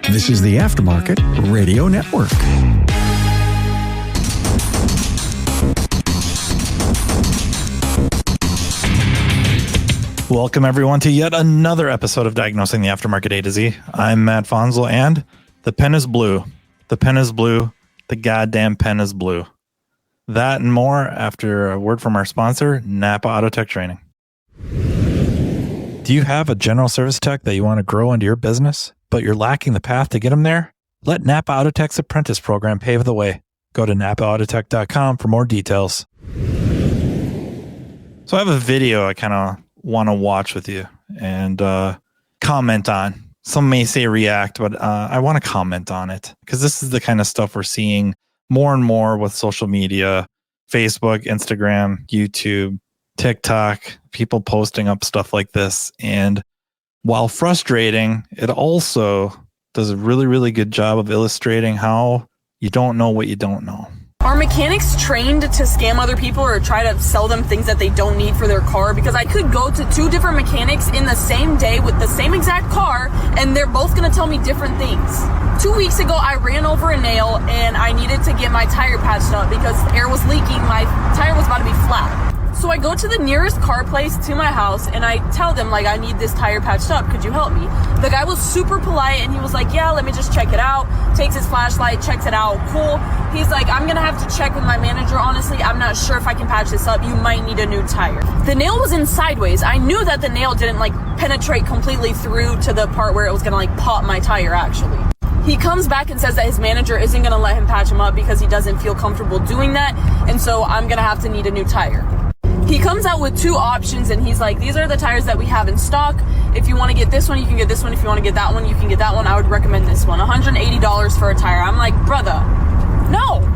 This is the Aftermarket Radio Network. Welcome, everyone, to yet another episode of Diagnosing the Aftermarket A to Z. I'm Matt Fanslow, and the pen is blue. The pen is blue. The goddamn pen is blue. That and more after a word from our sponsor, Napa Auto Tech Training. Do you have a general service tech that you want to grow into your business, but you're lacking the path to get them there? Let Napa Auto Tech's apprentice program pave the way. Go to napaautotech.com for more details. So I have a video I kind of want to watch with you and comment on. Some may say react, but I want to comment on it because this is the kind of stuff we're seeing more and more with social media, Facebook, Instagram, YouTube, TikTok, people posting up stuff like this. And while frustrating, it also does a really, really good job of illustrating how you don't know what you don't know. Are mechanics trained to scam other people or try to sell them things that they don't need for their car? Because I could go to two different mechanics in the same day with the same exact car, and they're both going to tell me different things. 2 weeks ago, I ran over a nail, and I needed to get my tire patched up because air was leaking. My tire was about to be flat. So I go to the nearest car place to my house, and I tell them, like, I need this tire patched up. Could you help me? The guy was super polite, and he was like, yeah, let me just check it out. Takes his flashlight, checks it out. Cool. He's like, I'm going to have to check with my manager. Honestly, I'm not sure if I can patch this up. You might need a new tire. The nail was in sideways. I knew that the nail didn't, like, penetrate completely through to the part where it was going to, like, pop my tire, actually. He comes back and says that his manager isn't going to let him patch him up because he doesn't feel comfortable doing that, and so I'm going to have to need a new tire. He comes out with two options, and he's like, these are the tires that we have in stock. If you want to get this one, you can get this one. If you want to get that one, you can get that one. I would recommend this one. $180 for a tire. I'm like, brother, no.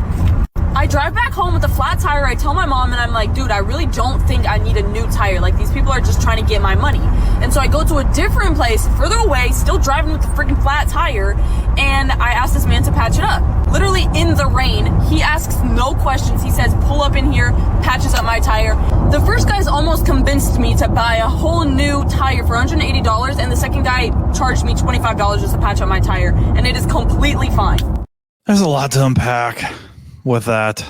I drive back home with a flat tire. I tell my mom, and I'm like, dude, I really don't think I need a new tire. Like, these people are just trying to get my money. And so I go to a different place further away, still driving with the freaking flat tire, and I ask this man to patch it up. Literally in the rain. He asks no questions. He says, pull up in here, patches up my tire. The first guy's almost convinced me to buy a whole new tire for $180, and the second guy charged me $25 just to patch up my tire, and it is completely fine. There's a lot to unpack with that.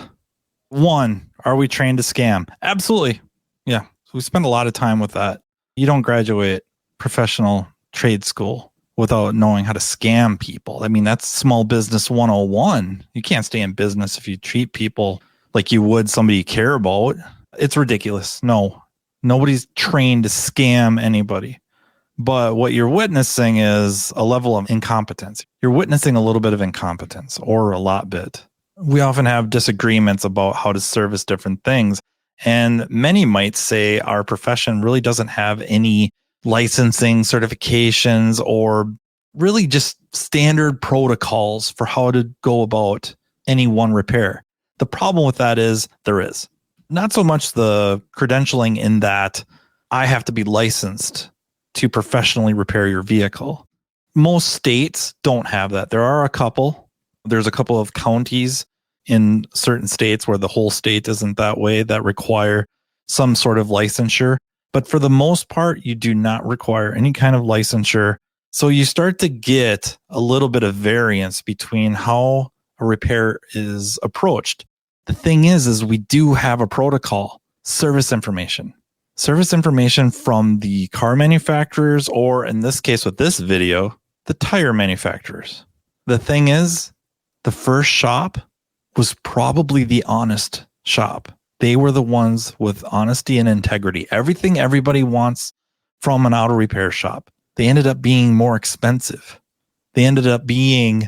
One, are we trained to scam? Absolutely. Yeah. We spend a lot of time with that. You don't graduate professional trade school without knowing how to scam people. I mean, that's small business 101. You can't stay in business if you treat people like you would somebody you care about. It's ridiculous. No, nobody's trained to scam anybody. But what you're witnessing is a level of incompetence. You're witnessing a little bit of incompetence, or a lot bit. We often have disagreements about how to service different things. And many might say our profession really doesn't have any licensing certifications or really just standard protocols for how to go about any one repair. The problem with that is there is not so much the credentialing in that I have to be licensed to professionally repair your vehicle. Most states don't have that. There are a couple. There's a couple of counties in certain states where the whole state isn't that way that require some sort of licensure. But for the most part, you do not require any kind of licensure. So you start to get a little bit of variance between how a repair is approached. The thing is we do have a protocol, service information from the car manufacturers, or in this case with this video, the tire manufacturers. The thing is, the first shop was probably the honest shop. They were the ones with honesty and integrity. Everything everybody wants from an auto repair shop. They ended up being more expensive. They ended up being,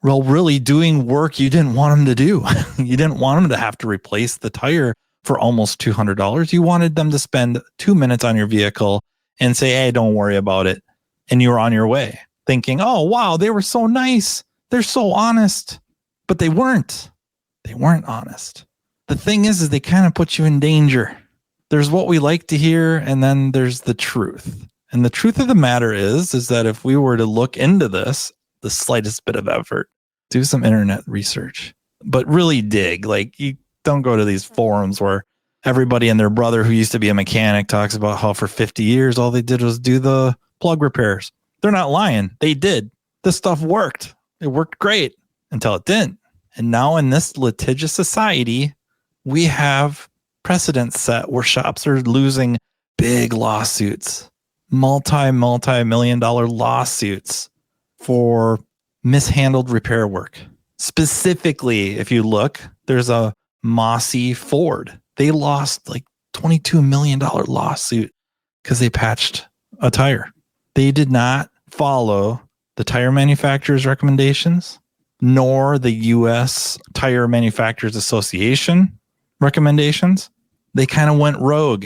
well, really doing work you didn't want them to do. You didn't want them to have to replace the tire for almost $200. You wanted them to spend 2 minutes on your vehicle and say, hey, don't worry about it. And you were on your way thinking, oh, wow, they were so nice. They're so honest. But they weren't. They weren't honest. The thing is they kind of put you in danger. There's what we like to hear, and then there's the truth. And the truth of the matter is that if we were to look into this, the slightest bit of effort, do some internet research, but really dig. Like, you don't go to these forums where everybody and their brother who used to be a mechanic talks about how for 50 years all they did was do the plug repairs. They're not lying. They did. This stuff worked. It worked great until it didn't. And now in this litigious society, we have precedents set where shops are losing big lawsuits, multi-million dollar lawsuits for mishandled repair work. Specifically, if you look, there's a Mossy Ford. They lost like $22 million lawsuit because they patched a tire. They did not follow the tire manufacturer's recommendations, nor the U.S. Tire Manufacturers Association recommendations. They kind of went rogue.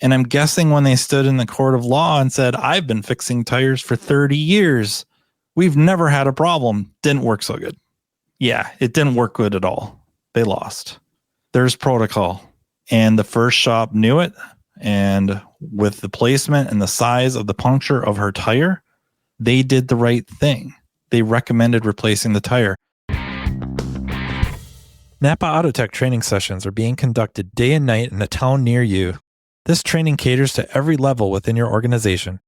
And I'm guessing when they stood in the court of law and said, I've been fixing tires for 30 years. We've never had a problem. Didn't work so good. Yeah, it didn't work good at all. They lost. There's protocol. And the first shop knew it. And with the placement and the size of the puncture of her tire, they did the right thing. They recommended replacing the tire. Napa Autotech training sessions are being conducted day and night in a town near you. This training caters to every level within your organization,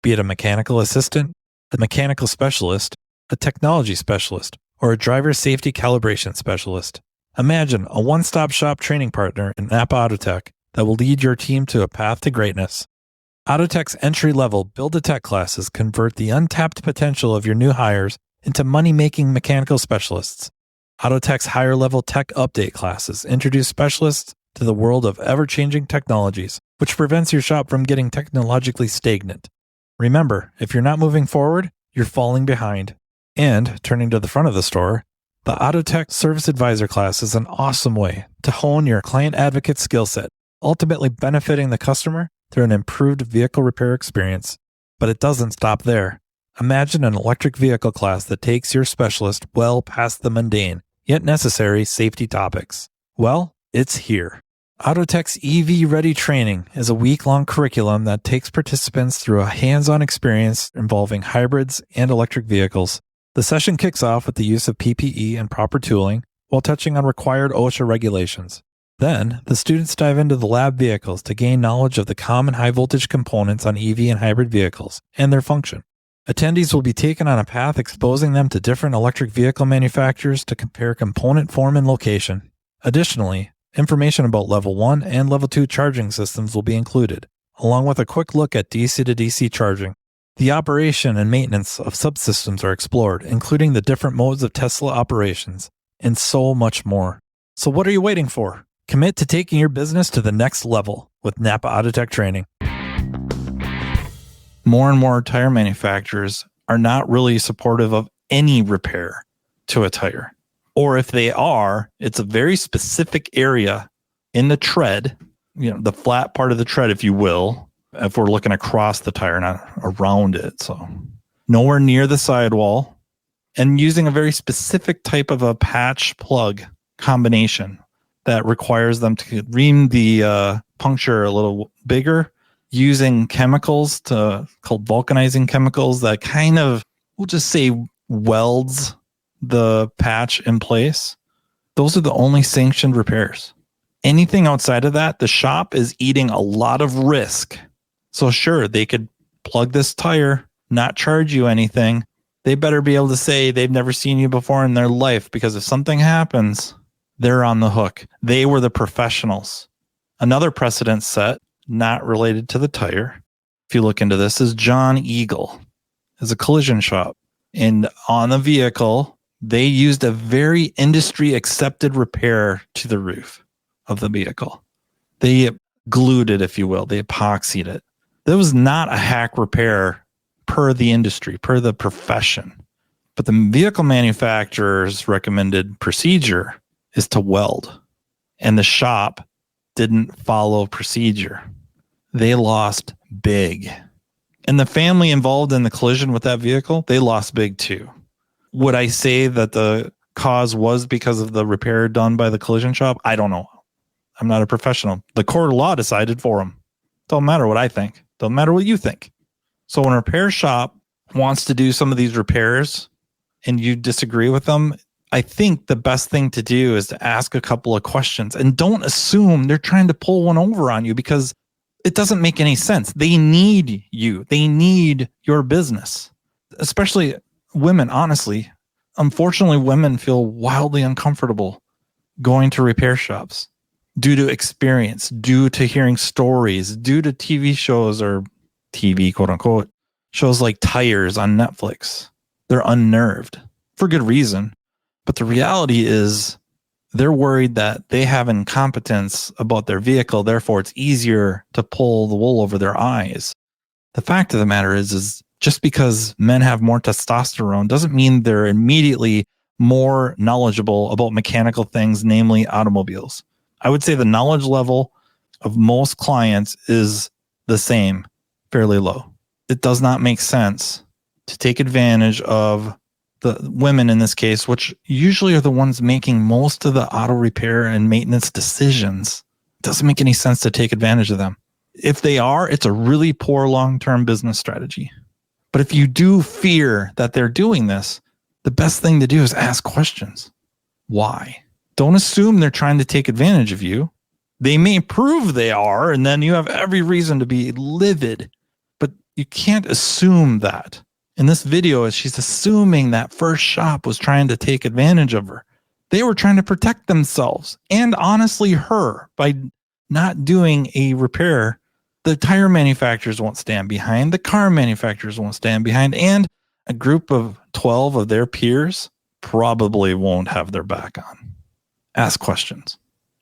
be it a mechanical assistant, a mechanical specialist, a technology specialist, or a driver safety calibration specialist. Imagine a one-stop shop training partner in Napa Autotech that will lead your team to a path to greatness. Autotech's entry-level Build-A-Tech classes convert the untapped potential of your new hires into money-making mechanical specialists. Autotech's higher-level tech update classes introduce specialists to the world of ever-changing technologies, which prevents your shop from getting technologically stagnant. Remember, if you're not moving forward, you're falling behind. And, turning to the front of the store, the Autotech Service Advisor class is an awesome way to hone your client advocate skill set, ultimately benefiting the customer through an improved vehicle repair experience. But it doesn't stop there. Imagine an electric vehicle class that takes your specialist well past the mundane, yet necessary safety topics. Well, it's here. Autotech's EV Ready training is a week-long curriculum that takes participants through a hands-on experience involving hybrids and electric vehicles. The session kicks off with the use of PPE and proper tooling while touching on required OSHA regulations. Then, the students dive into the lab vehicles to gain knowledge of the common high-voltage components on EV and hybrid vehicles and their function. Attendees will be taken on a path exposing them to different electric vehicle manufacturers to compare component form and location. Additionally, information about Level 1 and Level 2 charging systems will be included, along with a quick look at DC to DC charging. The operation and maintenance of subsystems are explored, including the different modes of Tesla operations, and so much more. So what are you waiting for? Commit to taking your business to the next level with Napa Autotech training. More and more tire manufacturers are not really supportive of any repair to a tire. Or if they are, it's a very specific area in the tread, the flat part of the tread, if you will, if we're looking across the tire, not around it. So nowhere near the sidewall, and using a very specific type of a patch plug combination that requires them to ream the puncture a little bigger, using chemicals called vulcanizing chemicals that kind of, we'll just say, welds the patch in place. Those are the only sanctioned repairs. Anything outside of that, the shop is eating a lot of risk. So sure, they could plug this tire, not charge you anything. They better be able to say they've never seen you before in their life, because if something happens, they're on the hook. They were the professionals. Another precedent set, not related to the tire, if you look into this, is John Eagle. It's a collision shop. And on the vehicle, they used a very industry accepted repair to the roof of the vehicle. They glued it, if you will. They epoxied it. That was not a hack repair per the industry, per the profession. But the vehicle manufacturer's recommended procedure is to weld. And the shop didn't follow procedure. They lost big. And the family involved in the collision with that vehicle, they lost big too. Would I say that the cause was because of the repair done by the collision shop? I don't know. I'm not a professional. The court of law decided for them. Don't matter what I think. Don't matter what you think. So when a repair shop wants to do some of these repairs and you disagree with them, I think the best thing to do is to ask a couple of questions, and don't assume they're trying to pull one over on you, because it doesn't make any sense. They need you. They need your business. Especially, women, honestly, unfortunately, women feel wildly uncomfortable going to repair shops due to experience, due to hearing stories, due to TV shows or TV, quote unquote, shows like Tires on Netflix. They're unnerved for good reason. But the reality is they're worried that they have incompetence about their vehicle. Therefore, it's easier to pull the wool over their eyes. The fact of the matter is just because men have more testosterone doesn't mean they're immediately more knowledgeable about mechanical things, namely automobiles. I would say the knowledge level of most clients is the same, fairly low. It does not make sense to take advantage of the women in this case, which usually are the ones making most of the auto repair and maintenance decisions. It doesn't make any sense to take advantage of them. If they are, it's a really poor long-term business strategy. But if you do fear that they're doing this, the best thing to do is ask questions. Why? Don't assume they're trying to take advantage of you. They may prove they are, and then you have every reason to be livid. But you can't assume that. In this video, she's assuming that first shop was trying to take advantage of her. They were trying to protect themselves and honestly her by not doing a repair. The tire manufacturers won't stand behind. The car manufacturers won't stand behind. And a group of 12 of their peers probably won't have their back on. Ask questions.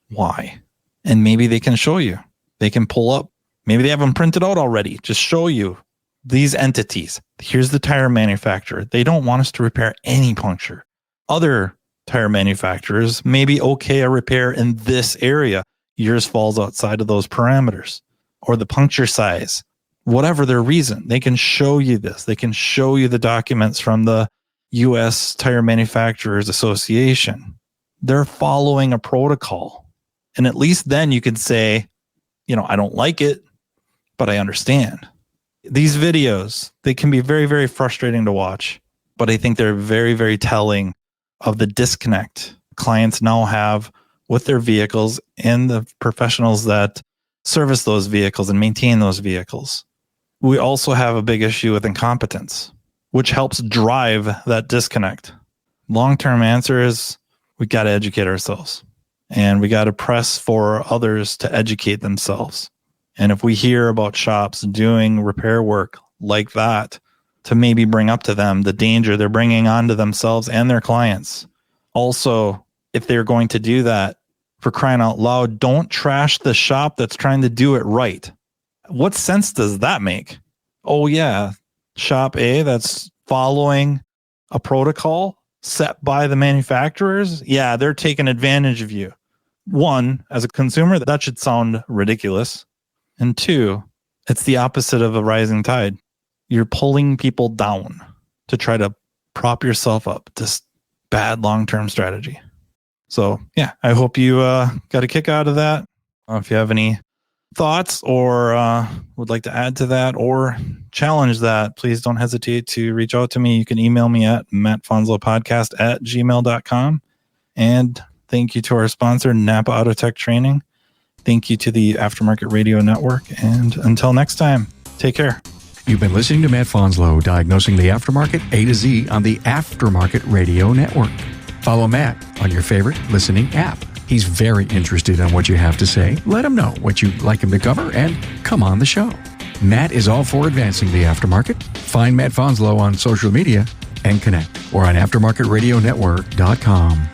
Why? And maybe they can show you. They can pull up. Maybe they have them printed out already. Just show you these entities. Here's the tire manufacturer. They don't want us to repair any puncture. Other tire manufacturers may be okay a repair in this area. Yours falls outside of those parameters. Or the puncture size. Whatever their reason, they can show you this. They can show you the documents from the U.S. Tire Manufacturers Association. They're following a protocol. And at least then you could say, I don't like it, but I understand. These videos, they can be very, very frustrating to watch, but I think they're very, very telling of the disconnect clients now have with their vehicles and the professionals that service those vehicles and maintain those vehicles. We also have a big issue with incompetence, which helps drive that disconnect. Long-term answer is we got to educate ourselves and we got to press for others to educate themselves. And if we hear about shops doing repair work like that, to maybe bring up to them the danger they're bringing onto themselves and their clients. Also, if they're going to do that, for crying out loud, don't trash the shop that's trying to do it right. What sense does that make? Oh yeah, shop A that's following a protocol set by the manufacturers. Yeah, they're taking advantage of you. One, as a consumer, that should sound ridiculous. And two, it's the opposite of a rising tide. You're pulling people down to try to prop yourself up. Just bad long-term strategy. So yeah, I hope you got a kick out of that. If you have any thoughts or would like to add to that or challenge that, please don't hesitate to reach out to me. You can email me at mattfanslowpodcast@gmail.com. And thank you to our sponsor, Napa Auto Tech Training. Thank you to the Aftermarket Radio Network. And until next time, take care. You've been listening to Matt Fanslow, Diagnosing the Aftermarket A to Z on the Aftermarket Radio Network. Follow Matt on your favorite listening app. He's very interested in what you have to say. Let him know what you'd like him to cover and come on the show. Matt is all for advancing the aftermarket. Find Matt Fanslow on social media and connect or on aftermarketradionetwork.com.